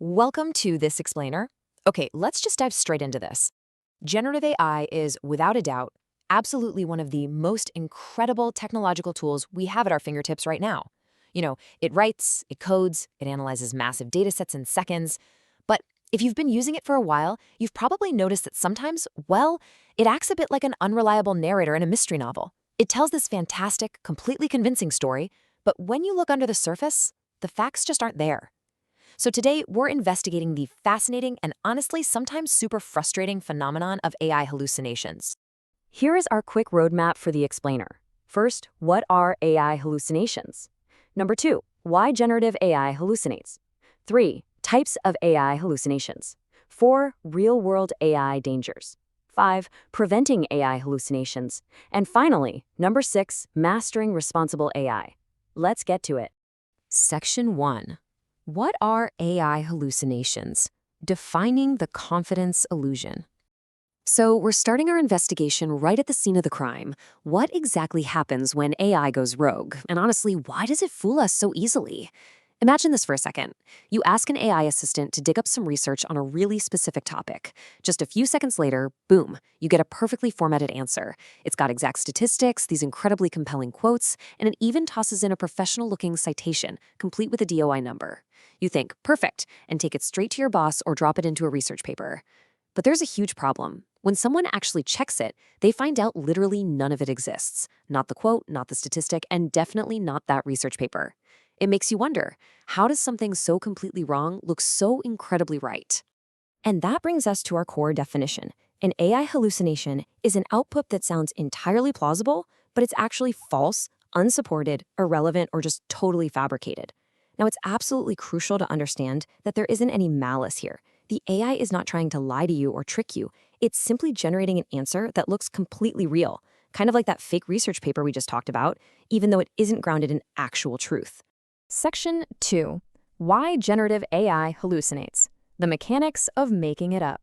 Welcome to this explainer. Okay, let's just dive straight into this. Generative AI is, without a doubt, absolutely one of the most incredible technological tools we have at our fingertips right now. It writes, it codes, it analyzes massive data sets in seconds. But if you've been using it for a while, you've probably noticed that sometimes, well, it acts a bit like an unreliable narrator in a mystery novel. It tells this fantastic, completely convincing story, but when you look under the surface, the facts just aren't there. So today, we're investigating the fascinating and honestly sometimes super frustrating phenomenon of AI hallucinations. Here is our quick roadmap for the explainer. First, what are AI hallucinations? Number 2, why generative AI hallucinates? 3, types of AI hallucinations. 4, real-world AI dangers. 5, preventing AI hallucinations. And finally, number 6, mastering responsible AI. Let's get to it. Section 1. What are AI hallucinations? Defining the confidence illusion. So we're starting our investigation right at the scene of the crime. What exactly happens when AI goes rogue? And honestly, why does it fool us so easily? Imagine this for a second. You ask an AI assistant to dig up some research on a really specific topic. Just a few seconds later, boom, you get a perfectly formatted answer. It's got exact statistics, these incredibly compelling quotes, and it even tosses in a professional-looking citation, complete with a DOI number. You think, perfect, and take it straight to your boss or drop it into a research paper. But there's a huge problem. When someone actually checks it, they find out literally none of it exists. Not the quote, not the statistic, and definitely not that research paper. It makes you wonder, how does something so completely wrong look so incredibly right? And that brings us to our core definition. An AI hallucination is an output that sounds entirely plausible, but it's actually false, unsupported, irrelevant, or just totally fabricated. Now, it's absolutely crucial to understand that there isn't any malice here. The AI is not trying to lie to you or trick you. It's simply generating an answer that looks completely real, kind of like that fake research paper we just talked about, even though it isn't grounded in actual truth. Section 2. Why generative AI hallucinates. The mechanics of making it up.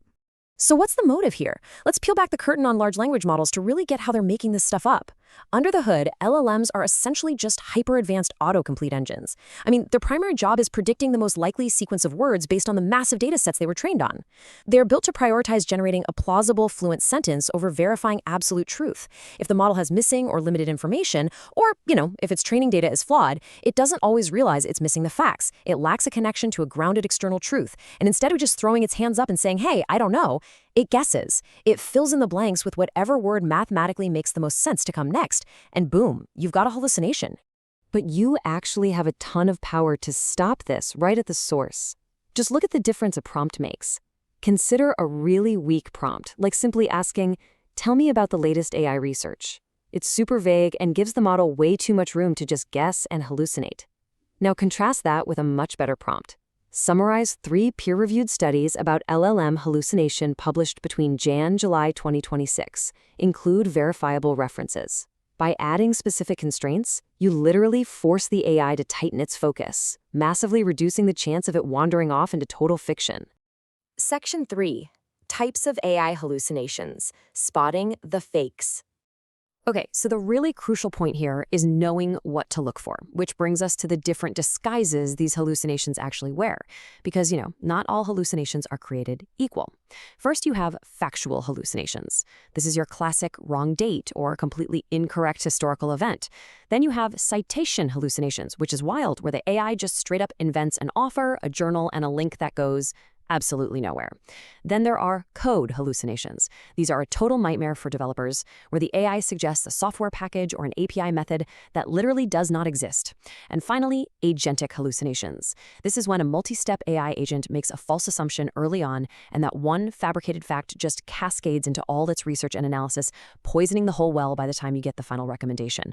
So what's the motive here? Let's peel back the curtain on large language models to really get how they're making this stuff up. Under the hood, LLMs are essentially just hyper-advanced autocomplete engines. I mean, their primary job is predicting the most likely sequence of words based on the massive data sets they were trained on. They're built to prioritize generating a plausible, fluent sentence over verifying absolute truth. If the model has missing or limited information, or, if its training data is flawed, it doesn't always realize it's missing the facts. It lacks a connection to a grounded external truth. And instead of just throwing its hands up and saying, hey, I don't know, it guesses. It fills in the blanks with whatever word mathematically makes the most sense to come next, and boom, you've got a hallucination. But you actually have a ton of power to stop this right at the source. Just look at the difference a prompt makes. Consider a really weak prompt, like simply asking, tell me about the latest AI research. It's super vague and gives the model way too much room to just guess and hallucinate. Now contrast that with a much better prompt. Summarize 3 peer-reviewed studies about LLM hallucination published between July 2026. Include verifiable references. By adding specific constraints, you literally force the AI to tighten its focus, massively reducing the chance of it wandering off into total fiction. Section 3. Types of AI hallucinations. Spotting the fakes. Okay, so the really crucial point here is knowing what to look for, which brings us to the different disguises these hallucinations actually wear. Because, not all hallucinations are created equal. First, you have factual hallucinations. This is your classic wrong date or completely incorrect historical event. Then you have citation hallucinations, which is wild, where the AI just straight up invents an author, a journal, and a link that goes absolutely nowhere. Then there are code hallucinations. These are a total nightmare for developers, where the AI suggests a software package or an API method that literally does not exist. And finally, agentic hallucinations. This is when a multi-step AI agent makes a false assumption early on, and that one fabricated fact just cascades into all its research and analysis, poisoning the whole well by the time you get the final recommendation.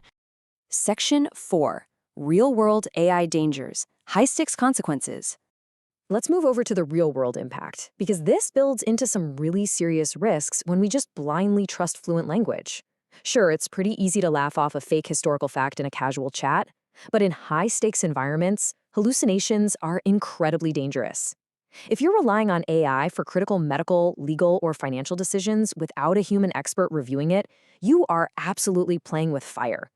Section 4. Real-world AI dangers. High-stakes consequences. Let's move over to the real-world impact, because this builds into some really serious risks when we just blindly trust fluent language. Sure, it's pretty easy to laugh off a fake historical fact in a casual chat, but in high-stakes environments, hallucinations are incredibly dangerous. If you're relying on AI for critical medical, legal, or financial decisions without a human expert reviewing it, you are absolutely playing with fire.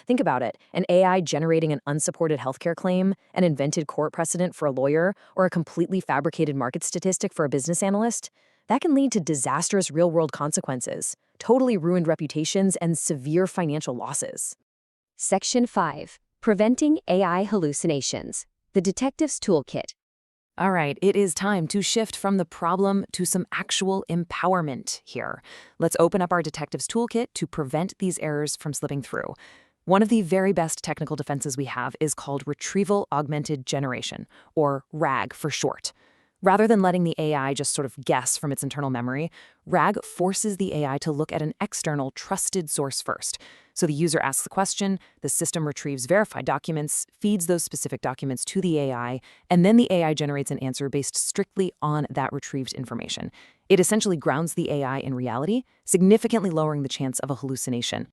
Think about it, an AI generating an unsupported healthcare claim, an invented court precedent for a lawyer, or a completely fabricated market statistic for a business analyst. That can lead to disastrous real-world consequences, totally ruined reputations, and severe financial losses. Section 5. Preventing AI Hallucinations. The Detective's Toolkit. All right, it is time to shift from the problem to some actual empowerment here. Let's open up our detective's toolkit to prevent these errors from slipping through. One of the very best technical defenses we have is called Retrieval Augmented Generation, or RAG for short. Rather than letting the AI just sort of guess from its internal memory, RAG forces the AI to look at an external, trusted source first. So the user asks the question, the system retrieves verified documents, feeds those specific documents to the AI, and then the AI generates an answer based strictly on that retrieved information. It essentially grounds the AI in reality, significantly lowering the chance of a hallucination.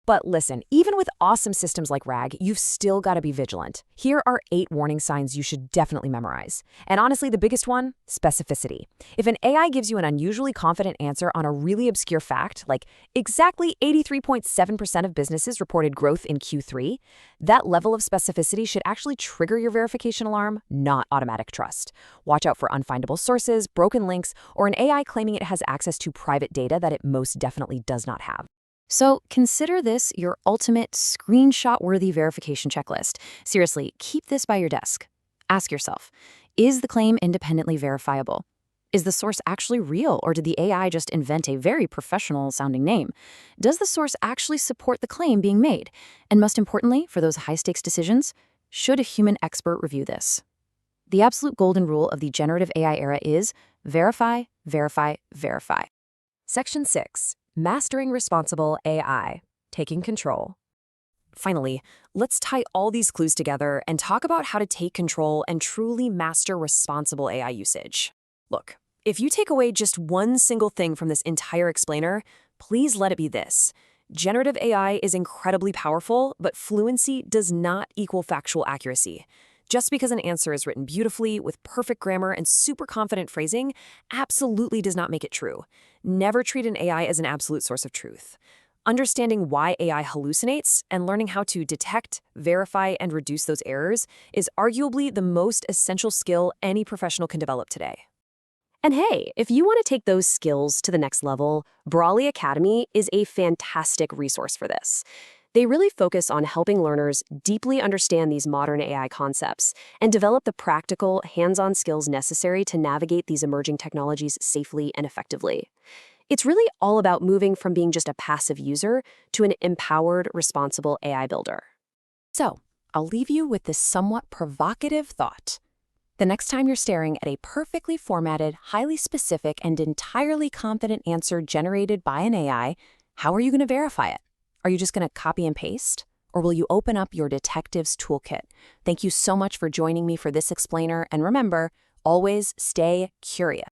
But listen, even with awesome systems like RAG, you've still got to be vigilant. Here are 8 warning signs you should definitely memorize. And honestly, the biggest one, specificity. If an AI gives you an unusually confident answer on a really obscure fact, like exactly 83.7% of businesses reported growth in Q3, that level of specificity should actually trigger your verification alarm, not automatic trust. Watch out for unfindable sources, broken links, or an AI claiming it has access to private data that it most definitely does not have. So consider this your ultimate screenshot-worthy verification checklist. Seriously, keep this by your desk. Ask yourself, is the claim independently verifiable? Is the source actually real, or did the AI just invent a very professional-sounding name? Does the source actually support the claim being made? And most importantly, for those high-stakes decisions, should a human expert review this? The absolute golden rule of the generative AI era is verify, verify, verify. Section 6. Mastering Responsible AI. Taking control. Finally, let's tie all these clues together and talk about how to take control and truly master responsible AI usage. Look, if you take away just one single thing from this entire explainer, please let it be this. Generative AI is incredibly powerful, but fluency does not equal factual accuracy. Just because an answer is written beautifully, with perfect grammar and super confident phrasing, absolutely does not make it true. Never treat an AI as an absolute source of truth. Understanding why AI hallucinates and learning how to detect, verify, and reduce those errors is arguably the most essential skill any professional can develop today. And hey, if you want to take those skills to the next level, Brolly Academy is a fantastic resource for this. They really focus on helping learners deeply understand these modern AI concepts and develop the practical, hands-on skills necessary to navigate these emerging technologies safely and effectively. It's really all about moving from being just a passive user to an empowered, responsible AI builder. So, I'll leave you with this somewhat provocative thought. The next time you're staring at a perfectly formatted, highly specific, and entirely confident answer generated by an AI, how are you going to verify it? Are you just going to copy and paste? Or will you open up your detective's toolkit? Thank you so much for joining me for this explainer, and remember, always stay curious.